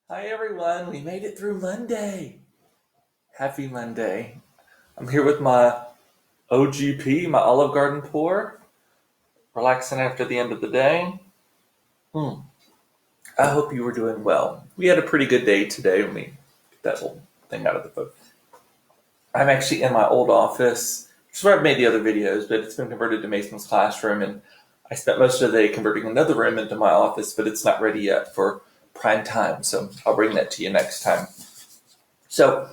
Hi everyone, we made it through Monday. Happy Monday. I'm here with my OGP, my Olive Garden pour, relaxing after the end of the day. Hmm. I hope you were doing well. We had a pretty good day today. Let me get that whole thing out of the book. I'm actually in my old office, which is where I've made the other videos, but it's been converted to Mason's classroom, and I spent most of the day converting another room into my office, but it's not ready yet for prime time, so I'll bring that to you next time. So,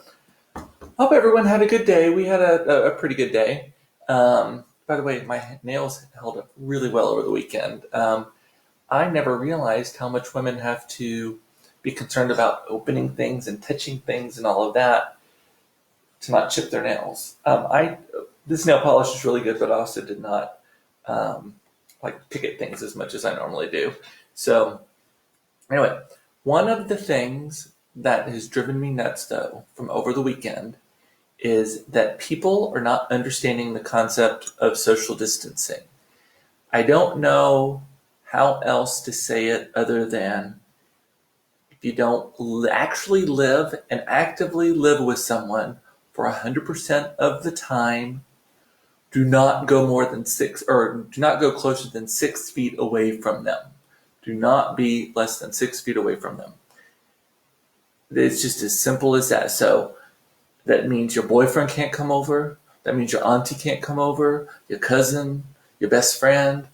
hope everyone had a good day. We had a pretty good day. By the way, my nails held up really well over the weekend. I never realized how much women have to be concerned about opening things and touching things and all of that to not chip their nails. This nail polish is really good, but I also did not like pick at things as much as I normally do. So anyway, one of the things that has driven me nuts though from over the weekend is that people are not understanding the concept of social distancing. I don't know how else to say it other than if you don't actually live and actively live with someone for 100% of the time, do not go more than do not go closer than 6 feet away from them. Do not be less than 6 feet away from them. It's just as simple as that. So that means your boyfriend can't come over. That means your auntie can't come over, your cousin, your best friend.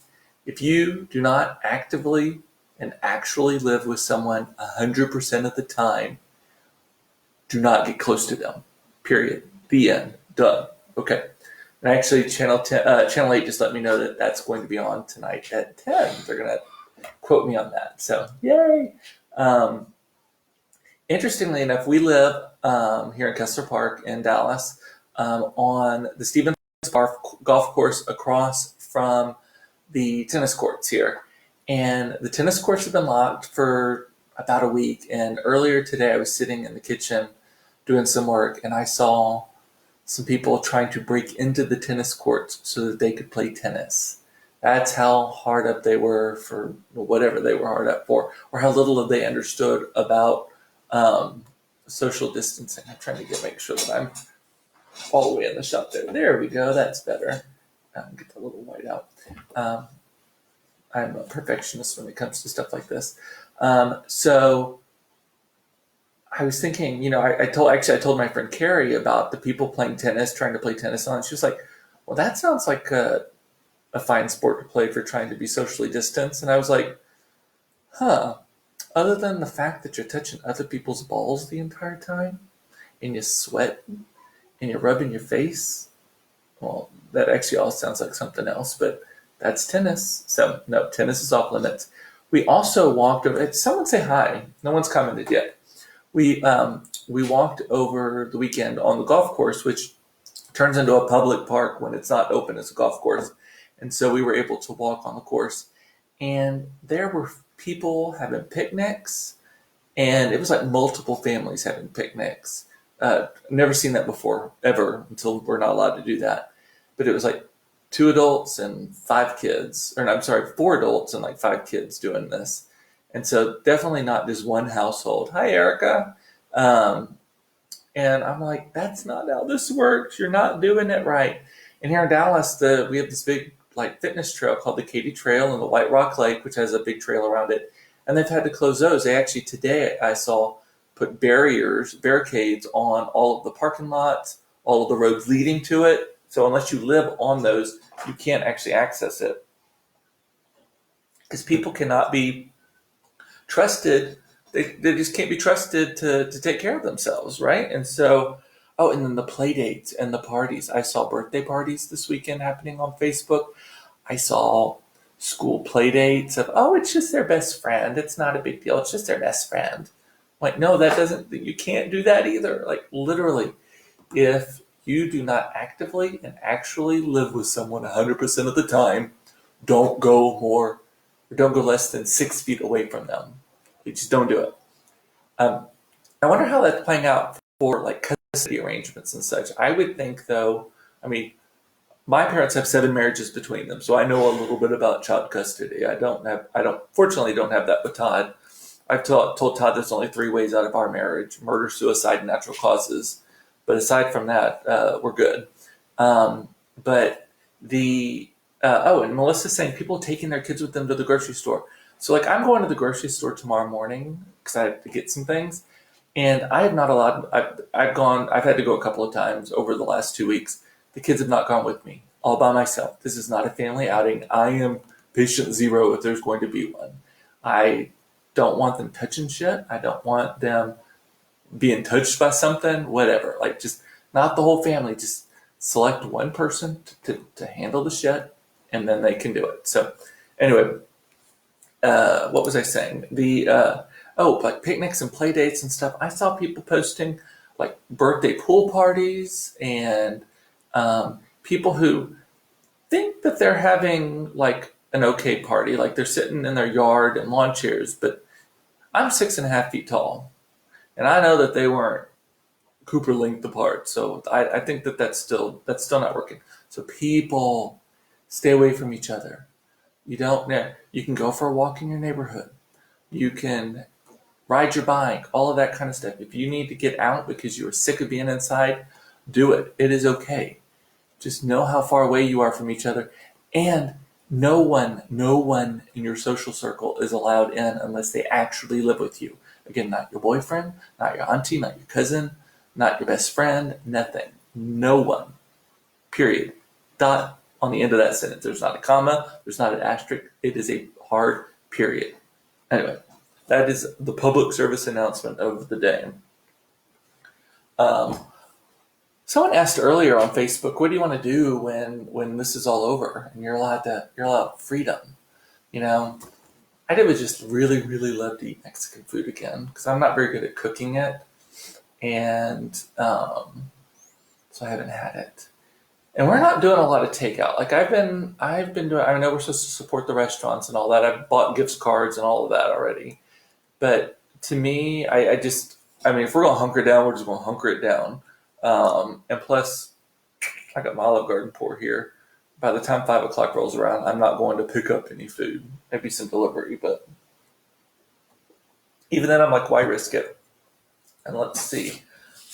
If you do not actively and actually live with someone 100% of the time, do not get close to them. Period. The end. Done. Okay. And actually, Channel 8 just let me know that that's going to be on tonight at 10. They're going to quote me on that. So, yay. Interestingly enough, we live here in Kessler Park in Dallas on the Stevens golf course across from the tennis courts here. And the tennis courts have been locked for about a week. And earlier today, I was sitting in the kitchen doing some work, and I saw some people trying to break into the tennis courts so that they could play tennis. That's how hard up they were for whatever they were hard up for, or how little they understood about social distancing. I'm trying to make sure that I'm all the way in the shop there. There we go. That's better. Get the little white out. I'm a perfectionist when it comes to stuff like this. So I was thinking, I told my friend Carrie about the people playing tennis, trying to play tennis on. She was like, "Well, that sounds like a fine sport to play for trying to be socially distanced." And I was like, "Huh." Other than the fact that you're touching other people's balls the entire time, and you sweat, and you're rubbing your face, well, that actually all sounds like something else, but that's tennis. So, no, tennis is off limits. We also walked over. Someone say hi. No one's commented yet. We walked over the weekend on the golf course, which turns into a public park when it's not open as a golf course. And so we were able to walk on the course. And there were people having picnics, and it was like multiple families having picnics. Never seen that before, ever, until we're not allowed to do that. But it was like 2 adults and 5 kids, or no, I'm sorry, 4 adults and like 5 kids doing this. And so definitely not just one household. Hi, Erica. And I'm like, that's not how this works. You're not doing it right. And here in Dallas, we have this big like fitness trail called the Katy Trail and the White Rock Lake, which has a big trail around it. And they've had to close those. They actually today I saw put barricades on all of the parking lots, all of the roads leading to it. So unless you live on those, you can't actually access it. Because people cannot be trusted. They just can't be trusted to take care of themselves, right? And so, and then the play dates and the parties. I saw birthday parties this weekend happening on Facebook. I saw school play dates of, it's just their best friend. It's not a big deal. It's just their best friend. Like, no, you can't do that either. Like, literally, if you do not actively and actually live with someone 100% of the time, don't go less than 6 feet away from them. You just don't do it. I wonder how that's playing out for like custody arrangements and such. I would think, though, my parents have 7 marriages between them, so I know a little bit about child custody. Fortunately don't have that with Todd, I've told Todd there's only 3 ways out of our marriage: murder, suicide, and natural causes. But aside from that, we're good. But and Melissa's saying people taking their kids with them to the grocery store. So like I'm going to the grocery store tomorrow morning because I have to get some things, and I have not allowed. I've had to go a couple of times over the last 2 weeks. The kids have not gone with me, all by myself. This is not a family outing. I am patient zero if there's going to be one. I don't want them touching shit. I don't want them being touched by something, whatever. Like just not the whole family. Just select one person to handle the shit, and then they can do it. So anyway, what was I saying? Like picnics and play dates and stuff. I saw people posting like birthday pool parties and people who think that they're having like an okay party, like they're sitting in their yard in lawn chairs. But I'm 6.5 feet tall, and I know that they weren't Cooper length apart. So I think that's still not working. So people stay away from each other. You can go for a walk in your neighborhood. You can ride your bike, all of that kind of stuff. If you need to get out because you are sick of being inside, do it. It is okay. Just know how far away you are from each other. And no one in your social circle is allowed in unless they actually live with you. Again, not your boyfriend, not your auntie, not your cousin, not your best friend, nothing. No one. Period. Dot on the end of that sentence. There's not a comma, there's not an asterisk. It is a hard period. Anyway, that is the public service announcement of the day. Someone asked earlier on Facebook, what do you want to do when this is all over and you're allowed freedom? I would just really, really love to eat Mexican food again because I'm not very good at cooking it, and so I haven't had it. And we're not doing a lot of takeout. Like I've been doing. I know we're supposed to support the restaurants and all that. I've bought gift cards and all of that already. But to me, if we're gonna hunker down, we're just gonna hunker it down. And plus, I got my Olive Garden pour here. By the time 5 o'clock rolls around, I'm not going to pick up any food. Maybe some delivery, but even then, I'm like, why risk it? And let's see.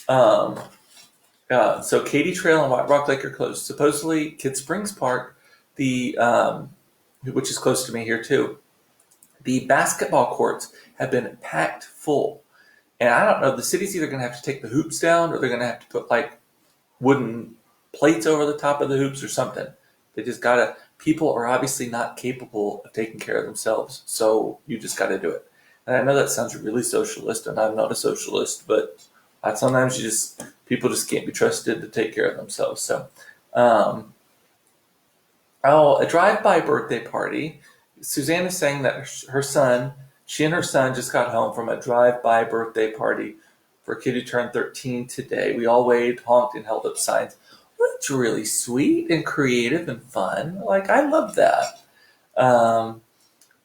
So Katy Trail and White Rock Lake are closed. Supposedly, Kid Springs Park, which is close to me here too, the basketball courts have been packed full. And I don't know, the city's either going to have to take the hoops down or they're going to have to put like wooden plates over the top of the hoops or something. They just people are obviously not capable of taking care of themselves. So you just got to do it. And I know that sounds really socialist, and I'm not a socialist, but sometimes people just can't be trusted to take care of themselves. So, a drive-by birthday party. Suzanne is saying that she and her son just got home from a drive-by birthday party for a kid who turned 13 today. We all waved, honked, and held up signs. Well, that's really sweet and creative and fun. Like, I love that.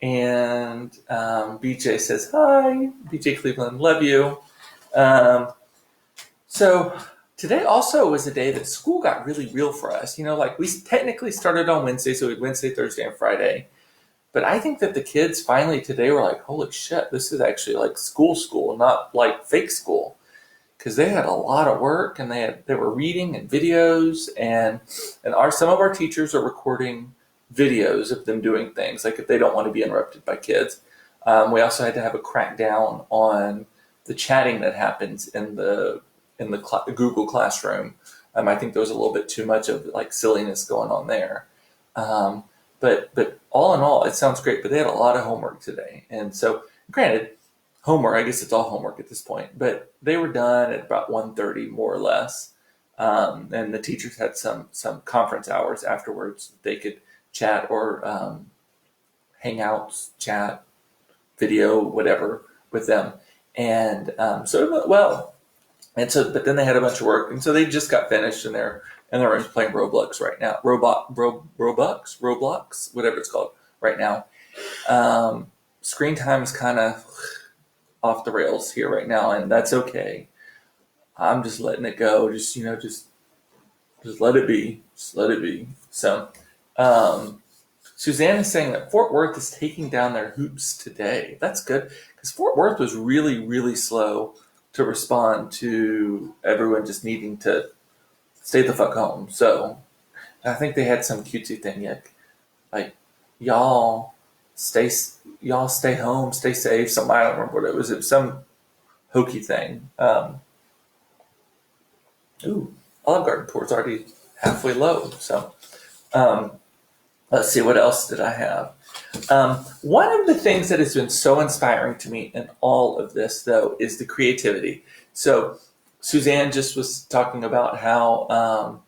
BJ says, hi. BJ Cleveland, love you. So today also was a day that school got really real for us. Like we technically started on Wednesday, so we had Wednesday, Thursday, and Friday. But I think that the kids finally today were like, holy shit, this is actually like school, not like fake school. Because they had a lot of work, and they were reading and videos, and some of our teachers are recording videos of them doing things, like if they don't want to be interrupted by kids. We also had to have a crackdown on the chatting that happens in the Google Classroom. I think there was a little bit too much of like silliness going on there. But all in all, it sounds great. But they had a lot of homework today, and so granted, homework. I guess it's all homework at this point. But they were done at about 1:30, more or less. And the teachers had some conference hours afterwards. They could chat or hangouts, chat, video, whatever with them. And so it went well. But then they had a bunch of work, and so they just got finished, and they're in their rooms playing Roblox right now. Roblox, whatever it's called right now. Screen time is kind of off the rails here right now, and that's okay. I'm just letting it go. Just let it be. Just let it be. So Suzanne is saying that Fort Worth is taking down their hoops today. That's good because Fort Worth was really, really slow to respond to everyone just needing to stay the fuck home. So I think they had some cutesy thing like y'all stay y'all stay home, stay safe. Something I don't remember what it was. It was some hokey thing. Olive Garden tour's already halfway low. So let's see, what else did I have? One of the things that has been so inspiring to me in all of this, though, is the creativity. So Suzanne just was talking about how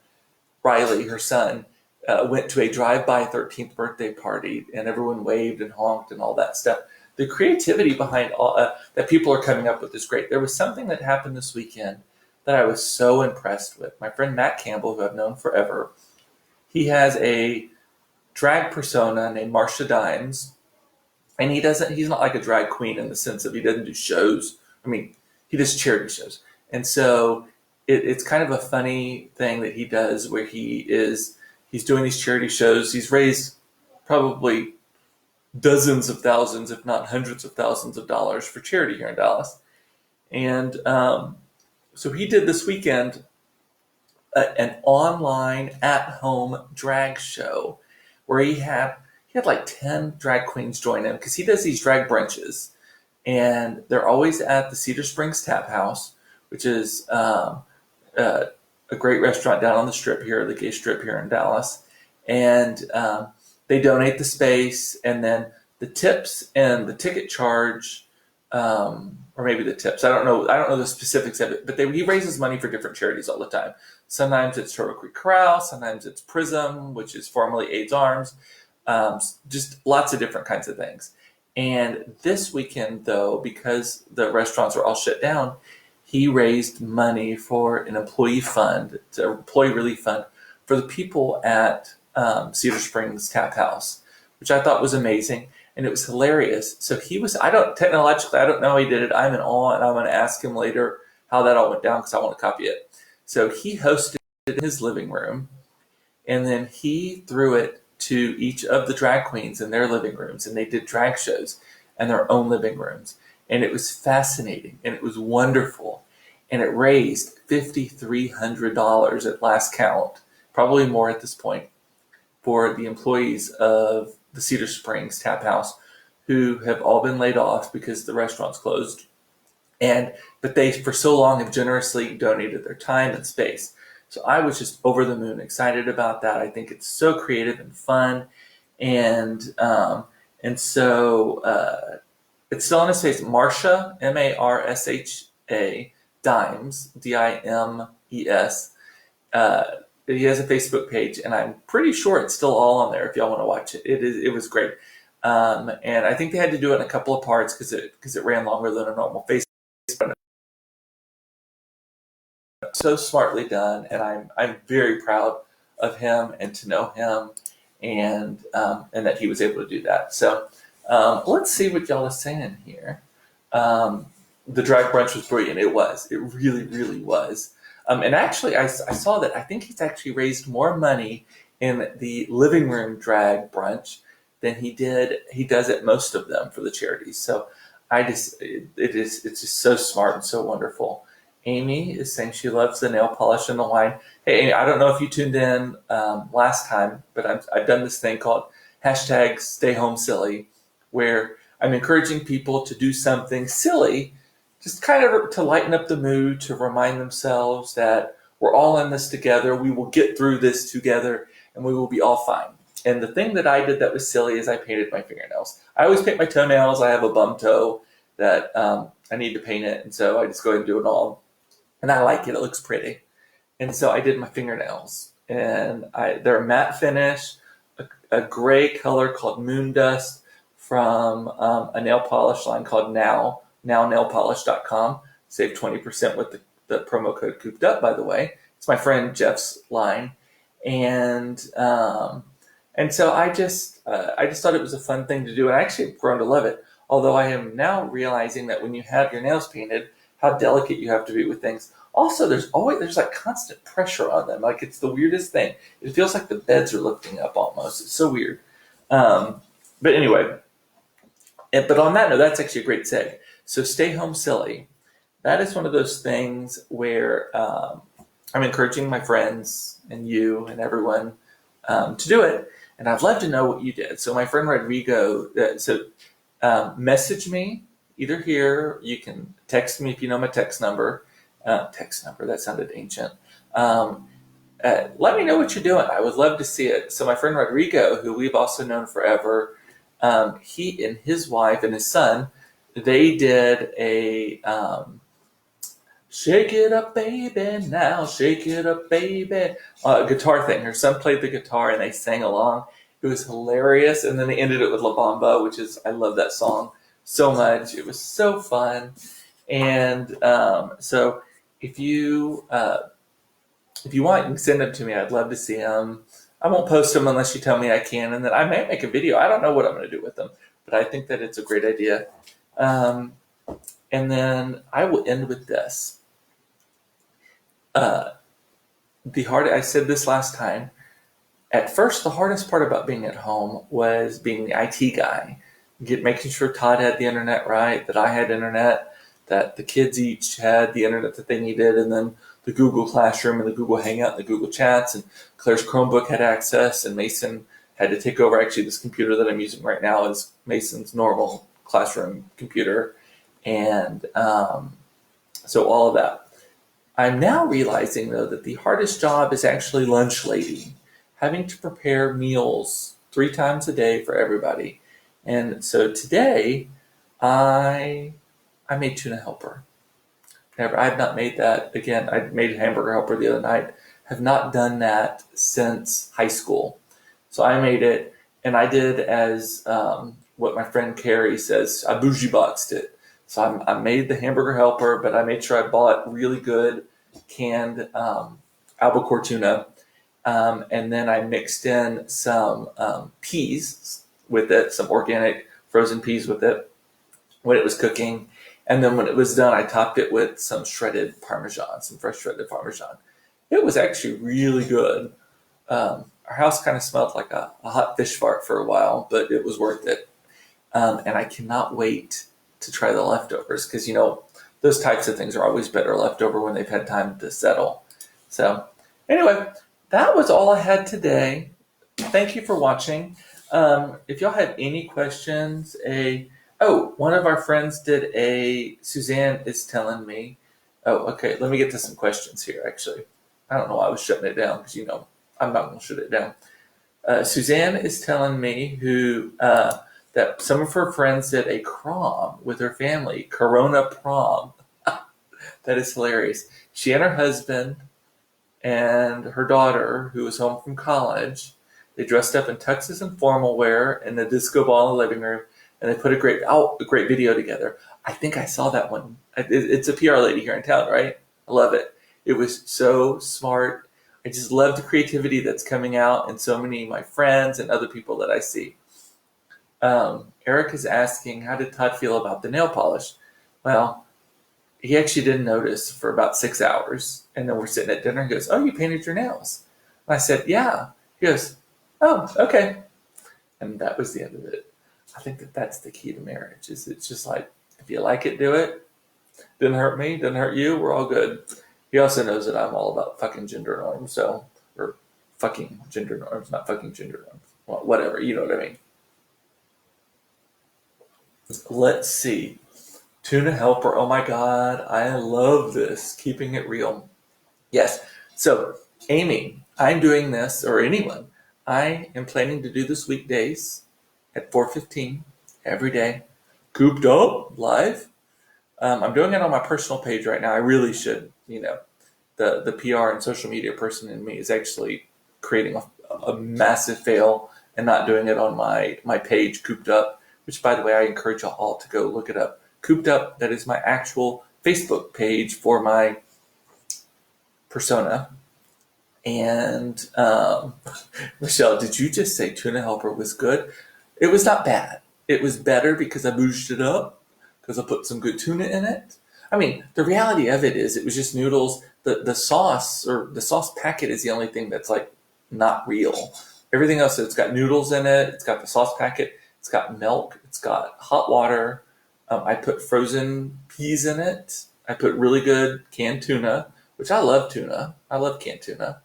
Riley, her son, went to a drive-by 13th birthday party, and everyone waved and honked and all that stuff. The creativity behind all that people are coming up with is great. There was something that happened this weekend that I was so impressed with. My friend Matt Campbell, who I've known forever, he has a drag persona named Marsha Dimes, and he's not like a drag queen in the sense of he doesn't do shows. I mean, he does charity shows. And so it's kind of a funny thing that he does where he's doing these charity shows. He's raised probably dozens of thousands, if not hundreds of thousands of dollars for charity here in Dallas. And so he did this weekend an online at-home drag show where he had like 10 drag queens join him because he does these drag brunches, and they're always at the Cedar Springs Tap House, which is a great restaurant down on the strip here, the gay strip here in Dallas. And they donate the space, and then the tips and the ticket charge, or maybe the tips. I don't know the specifics of it, but he raises money for different charities all the time. Sometimes it's Turtle Creek Corral, sometimes it's Prism, which is formerly AIDS Arms, just lots of different kinds of things. And this weekend, though, because the restaurants are all shut down, he raised money for an employee fund, an employee relief fund for the people at Cedar Springs Tap House, which I thought was amazing. And it was hilarious. So I don't know how he did it. I'm in awe, and I'm going to ask him later how that all went down because I want to copy it. So he hosted it in his living room, and then he threw it to each of the drag queens in their living rooms, and they did drag shows in their own living rooms. And it was fascinating, and it was wonderful. And it raised $5,300 at last count, probably more at this point, for the employees of the Cedar Springs Tap House who have all been laid off because the restaurant's closed. But they, for so long, have generously donated their time and space. So I was just over the moon excited about that. I think it's so creative and fun. And so it's still on his face. Marsha, Marsha, Dimes, Dimes. He has a Facebook page, and I'm pretty sure it's still all on there if y'all want to watch it. It was great. And I think they had to do it in a couple of parts because it ran longer than a normal Facebook. So smartly done, and I'm very proud of him and to know him, and that he was able to do that. So let's see what y'all are saying here. The drag brunch was brilliant. It was. It really, really was. And actually, I saw that I think he's actually raised more money in the living room drag brunch than he does at most of them for the charities. So it's just so smart and so wonderful. Amy is saying she loves the nail polish and the wine. Hey, Amy, I don't know if you tuned in last time, but I've done this thing called #StayHomeSilly, where I'm encouraging people to do something silly, just kind of to lighten up the mood, to remind themselves that we're all in this together. We will get through this together, and we will be all fine. And the thing that I did that was silly is I painted my fingernails. I always paint my toenails. I have a bum toe that I need to paint it, and so I just go ahead and do it all. And I like it. It looks pretty. And so I did my fingernails. And they're a matte finish, a gray color called Moon Dust from a nail polish line called nownailpolish.com. Save 20% with the promo code Cooped Up, by the way. It's my friend Jeff's line. And so I just thought it was a fun thing to do. And I actually have grown to love it. Although I am now realizing that when you have your nails painted, how delicate you have to be with things. Also, there's like constant pressure on them. Like, it's the weirdest thing. It feels like the beds are lifting up almost. It's so weird. But anyway, but on that note, that's actually a great seg. So stay home silly. That is one of those things where I'm encouraging my friends and you and everyone to do it. And I'd love to know what you did. So my friend Rodrigo, message me either here. You can text me if you know my text number. That sounded ancient. Let me know what you're doing. I would love to see it. So my friend Rodrigo, who we've also known forever, he and his wife and his son, they did a shake it up, baby, now shake it up, baby, guitar thing. Her son played the guitar and they sang along. It was hilarious. And then they ended it with La Bamba, which is, I love that song so much. It was so fun. And so if you want, you can send them to me. I'd love to see them. I won't post them unless you tell me I can, and then I may make a video. I don't know what I'm going to do with them, but I think that it's a great idea. And then I will end with this. I said this last time. At first, the hardest part about being at home was being the IT guy, making sure Todd had the internet right, that I had internet, that the kids each had the internet that they needed, and then the Google Classroom and the Google Hangout and the Google Chats, and Claire's Chromebook had access, and Mason had to take over. Actually, this computer that I'm using right now is Mason's normal classroom computer, and so all of that. I'm now realizing, though, that the hardest job is actually lunch lady, having to prepare meals 3 times a day for everybody. And so today, I made tuna helper. I've not made that. Again, I made a hamburger helper the other night. Have not done that since high school. So I made it, and I did as what my friend Carrie says, I bougie boxed it. So I made the hamburger helper, but I made sure I bought really good canned albacore tuna. And then I mixed in some peas with it, some organic frozen peas with it when it was cooking. And then when it was done, I topped it with some shredded Parmesan, some fresh shredded Parmesan. It was actually really good. Our house kind of smelled like a hot fish fart for a while, but it was worth it. And I cannot wait to try the leftovers because, those types of things are always better left over when they've had time to settle. So anyway, that was all I had today. Thank you for watching. If y'all have any questions, one of our friends did Suzanne is telling me, okay, let me get to some questions here, actually. I don't know why I was shutting it down, because, I'm not going to shut it down. Suzanne is telling me that some of her friends did a prom with her family, Corona prom. That is hilarious. She and her husband and her daughter, who was home from college, they dressed up in tuxes and formal wear in the disco ball in the living room, and they put a great video together. I think I saw that one. It's a PR lady here in town, right? I love it. It was so smart. I just love the creativity that's coming out in so many of my friends and other people that I see. Eric is asking, how did Todd feel about the nail polish? Well, he actually didn't notice for about 6 hours. And then we're sitting at dinner and he goes, oh, you painted your nails. And I said, yeah. He goes, oh, okay. And that was the end of it. I think that's the key to marriage. It's just like, if you like it, do it. Didn't hurt me, didn't hurt you, we're all good. He also knows that I'm all about fucking gender norms, or fucking gender norms, not fucking gender norms. Well, whatever, you know what I mean. Let's see. Tuna helper, oh my God, I love this. Keeping it real. Yes, so Amy, I'm doing this, or anyone, I am planning to do this weekdays at 4:15 every day. Cooped Up live. I'm doing it on my personal page right now. I really should, the PR and social media person in me is actually creating a massive fail and not doing it on my page, Cooped Up, which, by the way, I encourage you all to go look it up. Cooped Up, that is my actual Facebook page for my persona. And Michelle, did you just say tuna helper was good? It was not bad. It was better because I bouged it up, because I put some good tuna in it. I mean, the reality of it is it was just noodles. The sauce, or the sauce packet, is the only thing that's like not real. everything else. It's got noodles in it. It's got the sauce packet. It's got milk. It's got hot water. I put frozen peas in it. I put really good canned tuna, which I love tuna. I love canned tuna.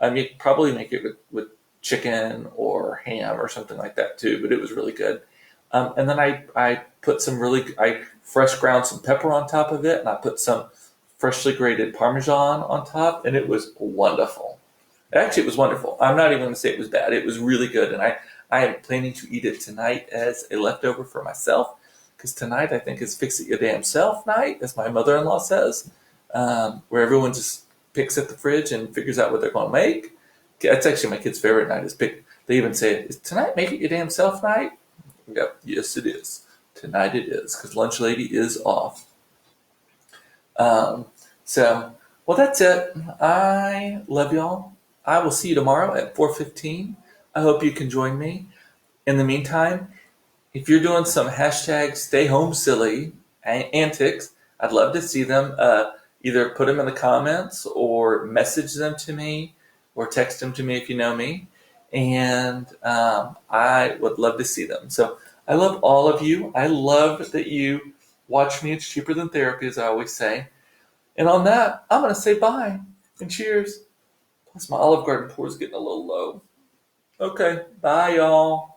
You could probably make it with chicken or ham or something like that too, but it was really good. And then I put I fresh ground some pepper on top of it, and I put some freshly grated Parmesan on top, and it was wonderful. Actually, it was wonderful. I'm not even going to say it was bad. It was really good, and I am planning to eat it tonight as a leftover for myself, because tonight I think is fix it your damn self night, as my mother-in-law says, where everyone just picks at the fridge and figures out what they're going to make. That's actually my kid's favorite night is pick. They even say, "Is tonight make it your damn self night?" Yep, yes it is. Tonight it is, because lunch lady is off. Um, well, that's it. I love y'all. I will see you tomorrow at 4:15. I hope you can join me. In the meantime, if you're doing some hashtag stay home silly antics, I'd love to see them. Either put them in the comments or message them to me or text them to me if you know me. And I would love to see them. So I love all of you. I love that you watch me. It's cheaper than therapy, as I always say. And on that, I'm going to say bye and cheers. Plus, my Olive Garden pour is getting a little low. Okay, bye, y'all.